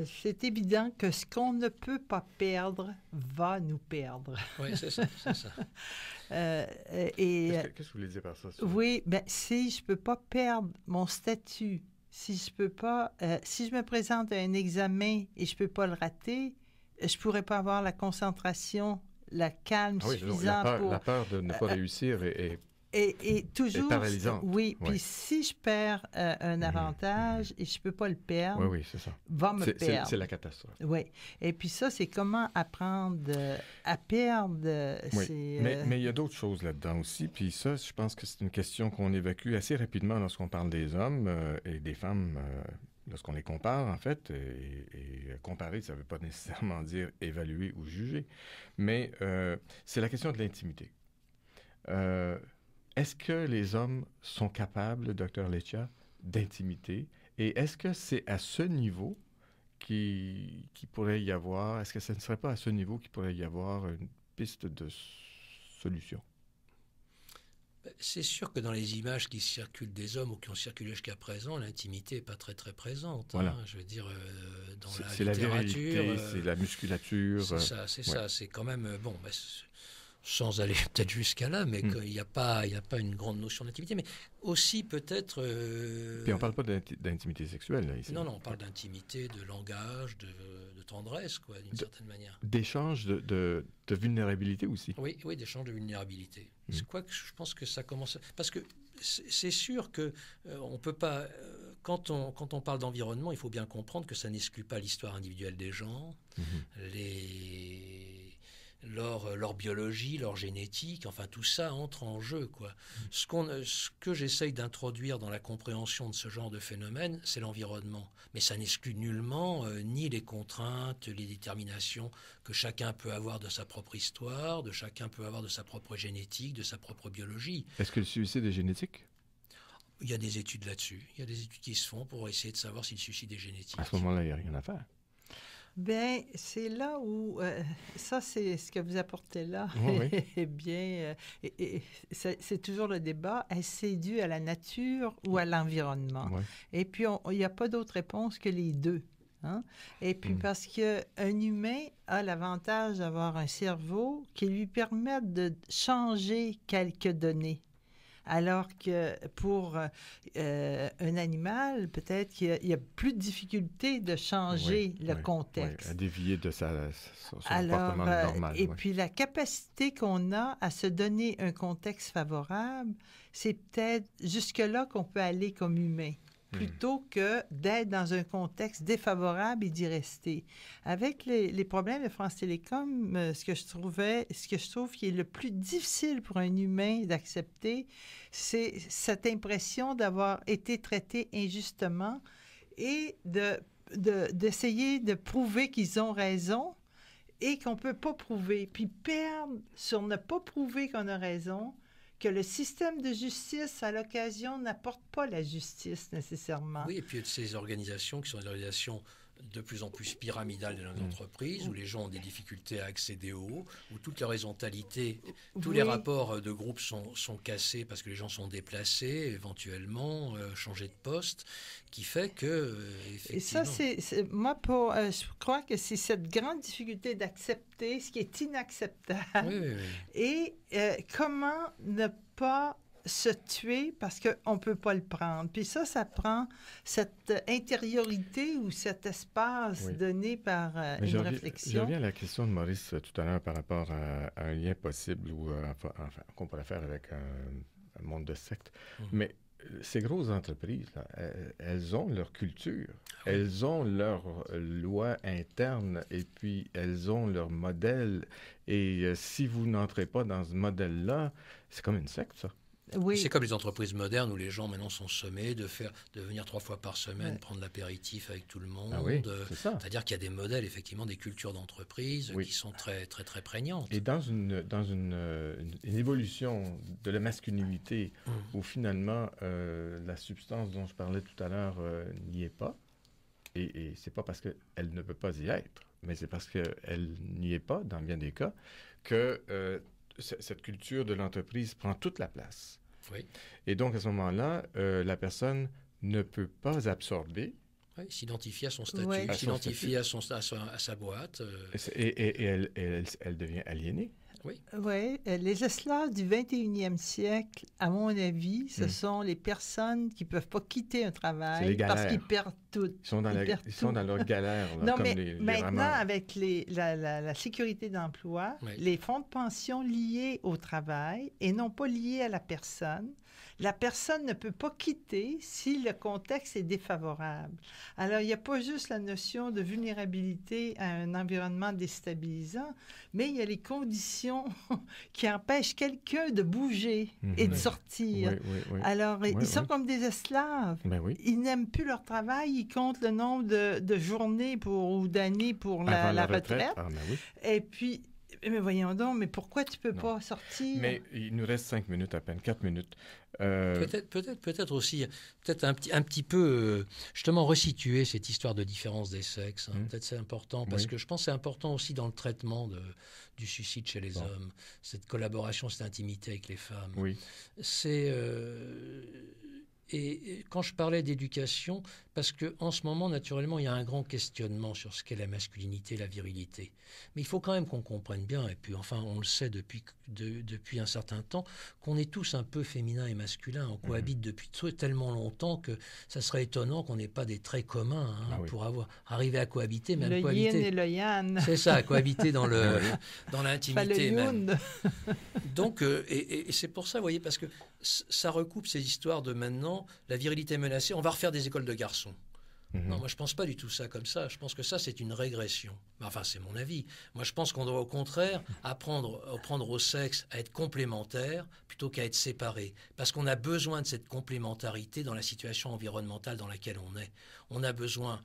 c'est évident que ce qu'on ne peut pas perdre va nous perdre. Oui, c'est ça, c'est ça. Qu'est-ce que vous voulez dire par ça? Oui, bien, si je ne peux pas perdre mon statut, si je peux pas, si je me présente à un examen et je ne peux pas le rater, je ne pourrais pas avoir la concentration, la calme suffisante pour... La peur de ne pas réussir est Et toujours, paralysante. Oui, puis si je perds un avantage et je ne peux pas le perdre, oui, c'est ça. Va me perdre. C'est la catastrophe. Oui, et puis ça, c'est comment apprendre à perdre. Oui, mais il y a d'autres choses là-dedans aussi, puis ça, je pense que c'est une question qu'on évacue assez rapidement lorsqu'on parle des hommes et des femmes, lorsqu'on les compare, en fait, et comparer, ça ne veut pas nécessairement dire évaluer ou juger, mais c'est la question de l'intimité. Est-ce que les hommes sont capables, Dr. Leccia, d'intimité? Et est-ce que c'est à ce niveau qu'il pourrait y avoir, est-ce que ce ne serait pas à ce niveau qu'il pourrait y avoir une piste de solution? C'est sûr que dans les images qui circulent des hommes ou qui ont circulé jusqu'à présent, l'intimité n'est pas très très présente. Voilà. Hein. Je veux dire, dans la littérature... C'est la virilité, c'est la musculature. C'est ça, ça. C'est quand même... Bon, sans aller peut-être jusqu'à là, mais qu'il n'y a pas une grande notion d'intimité, mais aussi peut-être... Puis on ne parle pas d'intimité sexuelle, là, ici. Non, on parle d'intimité, de langage, de tendresse, quoi, d'une certaine manière. D'échange de vulnérabilité aussi. Oui, d'échange de vulnérabilité. C'est quoi que je pense que ça commence... Parce que c'est sûr que on peut pas... Quand on parle d'environnement, il faut bien comprendre que ça n'exclut pas l'histoire individuelle des gens, leur biologie, leur génétique, enfin tout ça entre en jeu, quoi. Ce que j'essaye d'introduire dans la compréhension de ce genre de phénomène, c'est l'environnement. Mais ça n'exclut nullement ni les contraintes, les déterminations que chacun peut avoir de sa propre histoire, de chacun peut avoir de sa propre génétique, de sa propre biologie. Est-ce que le suicide est génétique? Il y a des études là-dessus. Il y a des études qui se font pour essayer de savoir si le suicide est génétique. À ce moment-là, il n'y a rien à faire. Bien, c'est là où, ça c'est ce que vous apportez là, eh bien, c'est toujours le débat, est-ce c'est dû à la nature ou à l'environnement? Oui. Et puis, il n'y a pas d'autre réponse que les deux. Hein? Et puis, parce qu'un humain a l'avantage d'avoir un cerveau qui lui permet de changer quelques données. Alors que pour un animal, peut-être qu'il y a plus de difficulté de changer le contexte. Oui, à dévier de son comportement normal. Et puis la capacité qu'on a à se donner un contexte favorable, c'est peut-être jusque-là qu'on peut aller comme humain, plutôt que d'être dans un contexte défavorable et d'y rester. Avec les problèmes de France Télécom, ce que je trouve qui est le plus difficile pour un humain d'accepter, c'est cette impression d'avoir été traité injustement et d'essayer de prouver qu'ils ont raison et qu'on ne peut pas prouver. Puis perdre sur ne pas prouver qu'on a raison, que le système de justice, à l'occasion, n'apporte pas la justice nécessairement. Oui, et puis ces organisations qui sont des organisations de plus en plus pyramidales dans les entreprises, où les gens ont des difficultés à accéder au haut, où toute l'horizontalité, tous les rapports de groupe sont cassés parce que les gens sont déplacés, éventuellement, changés de poste, qui fait que, effectivement... Et ça, moi, je crois que c'est cette grande difficulté d'accepter ce qui est inacceptable. Et comment ne pas se tuer parce qu'on ne peut pas le prendre. Puis ça prend cette intériorité ou cet espace donné par une réflexion. Je reviens à la question de Maurice tout à l'heure par rapport à un lien possible ou qu'on pourrait faire avec un monde de secte. Mais ces grosses entreprises, là, elles ont leur culture, elles ont leurs lois internes et puis elles ont leur modèle. Et si vous n'entrez pas dans ce modèle-là, c'est comme une secte, ça. Oui. C'est comme les entreprises modernes où les gens maintenant sont sommés de venir 3 fois par semaine, prendre l'apéritif avec tout le monde. C'est ça. C'est-à-dire qu'il y a des modèles, effectivement, des cultures d'entreprise qui sont très, très, très prégnantes. Et dans une évolution de la masculinité où finalement la substance dont je parlais tout à l'heure n'y est pas, et c'est pas parce qu'elle ne peut pas y être, mais c'est parce qu'elle n'y est pas, dans bien des cas, que cette culture de l'entreprise prend toute la place. Oui. Et donc, à ce moment-là, la personne ne peut pas absorber Oui, s'identifier à son statut, Ouais. s'identifier à sa boîte. Et elle devient aliénée. Oui, les esclaves du 21e siècle, à mon avis, ce sont les personnes qui ne peuvent pas quitter un travail parce qu'ils perdent tout. Ils sont dans leur galère. Là, non, comme mais les maintenant, rameurs. avec la sécurité d'emploi, les fonds de pension liés au travail et non pas liés à la personne ne peut pas quitter si le contexte est défavorable. Alors, il n'y a pas juste la notion de vulnérabilité à un environnement déstabilisant, mais il y a les conditions qui empêchent quelqu'un de bouger et de sortir. Oui. Alors, ils sont comme des esclaves. Ils n'aiment plus leur travail, ils comptent le nombre de journées ou d'années pour la retraite. Et puis, mais voyons donc, mais pourquoi tu ne peux pas sortir? Mais il nous reste 5 minutes à peine, 4 minutes. Peut-être aussi, un petit peu, justement, resituer cette histoire de différence des sexes. Peut-être c'est important, parce que je pense que c'est important aussi dans le traitement du suicide chez les hommes, cette collaboration, cette intimité avec les femmes. Et quand je parlais d'éducation, parce qu'en ce moment, naturellement, il y a un grand questionnement sur ce qu'est la masculinité, la virilité. Mais il faut quand même qu'on comprenne bien, et puis enfin, on le sait depuis un certain temps, qu'on est tous un peu féminins et masculins. On cohabite depuis tellement longtemps que ça serait étonnant qu'on n'ait pas des traits communs pour arriver à cohabiter. Même le cohabiter, yin et le yang. C'est ça, cohabiter dans l'intimité même. Donc, et c'est pour ça, vous voyez, parce que ça recoupe ces histoires de maintenant, la virilité menacée, on va refaire des écoles de garçons. Non, moi je ne pense pas du tout ça comme ça. Je pense que ça, c'est une régression. Enfin, c'est mon avis. Moi, je pense qu'on doit au contraire apprendre au sexe à être complémentaires plutôt qu'à être séparés. Parce qu'on a besoin de cette complémentarité dans la situation environnementale dans laquelle on est. On a besoin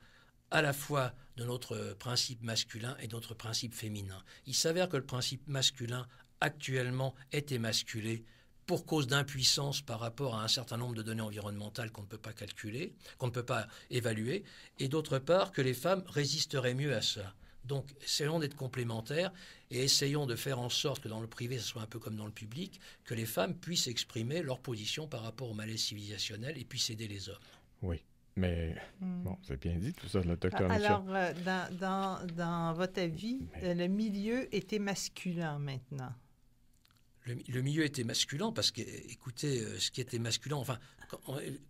à la fois de notre principe masculin et de notre principe féminin. Il s'avère que le principe masculin, actuellement, est émasculé pour cause d'impuissance par rapport à un certain nombre de données environnementales qu'on ne peut pas calculer, qu'on ne peut pas évaluer, et d'autre part que les femmes résisteraient mieux à ça. Donc, essayons d'être complémentaires et essayons de faire en sorte que dans le privé, ce soit un peu comme dans le public, que les femmes puissent exprimer leur position par rapport au malaise civilisationnel et puissent aider les hommes. Oui, mais bon, c'est bien dit tout ça, le docteur Michel. Alors, dans votre avis, le milieu était masculin maintenant. Le milieu était masculin parce que, écoutez, ce qui était masculin, enfin,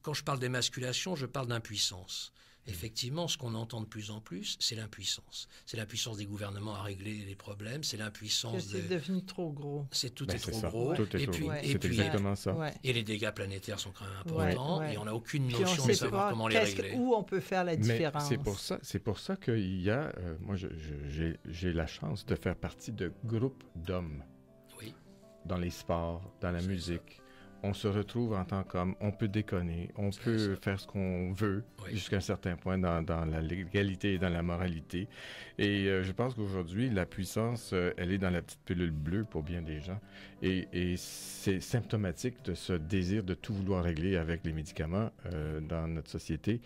quand je parle d'émasculation, je parle d'impuissance. Effectivement, ce qu'on entend de plus en plus, c'est l'impuissance. C'est l'impuissance des gouvernements à régler les problèmes, c'est l'impuissance c'est devenu trop gros. Tout est trop gros. C'est exactement ça. Et les dégâts planétaires sont quand même importants, et on n'a aucune notion de savoir comment les régler. Où on peut faire la différence. C'est pour ça qu'il y a... moi, j'ai la chance de faire partie de groupes d'hommes. Dans les sports, dans la musique. On se retrouve en tant qu'homme, on peut déconner, on peut faire ce qu'on veut jusqu'à un certain point dans la légalité et dans la moralité. Et je pense qu'aujourd'hui, la puissance, elle est dans la petite pilule bleue pour bien des gens. Et c'est symptomatique de ce désir de tout vouloir régler avec les médicaments dans notre société,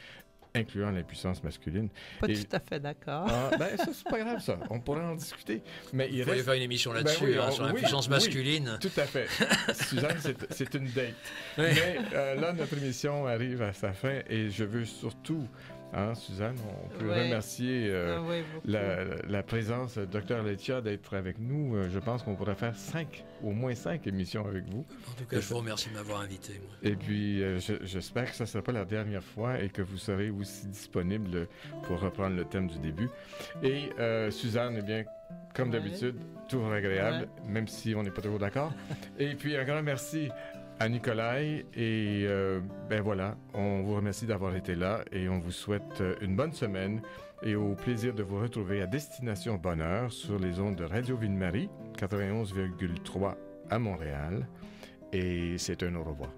incluant l'impuissance masculine. Pas tout à fait d'accord. Ça, c'est pas grave, ça. On pourrait en discuter. Mais il faut faire une émission là-dessus, sur l'impuissance masculine. Oui, tout à fait. Suzanne, c'est une date. Mais là, notre émission arrive à sa fin et je veux surtout... Suzanne, on peut remercier la présence du Dr Leccia d'être avec nous. Je pense qu'on pourrait faire au moins 5 émissions avec vous. En tout cas, je vous remercie de m'avoir invité. Moi. Et puis, j'espère que ça ne sera pas la dernière fois et que vous serez aussi disponible pour reprendre le thème du début. Et Suzanne, eh bien, comme d'habitude, toujours agréable, même si on n'est pas toujours d'accord. Et puis, un grand merci à Nicolai et voilà, on vous remercie d'avoir été là et on vous souhaite une bonne semaine et au plaisir de vous retrouver à Destination Bonheur sur les ondes de Radio Ville-Marie 91,3 à Montréal et c'est un au revoir.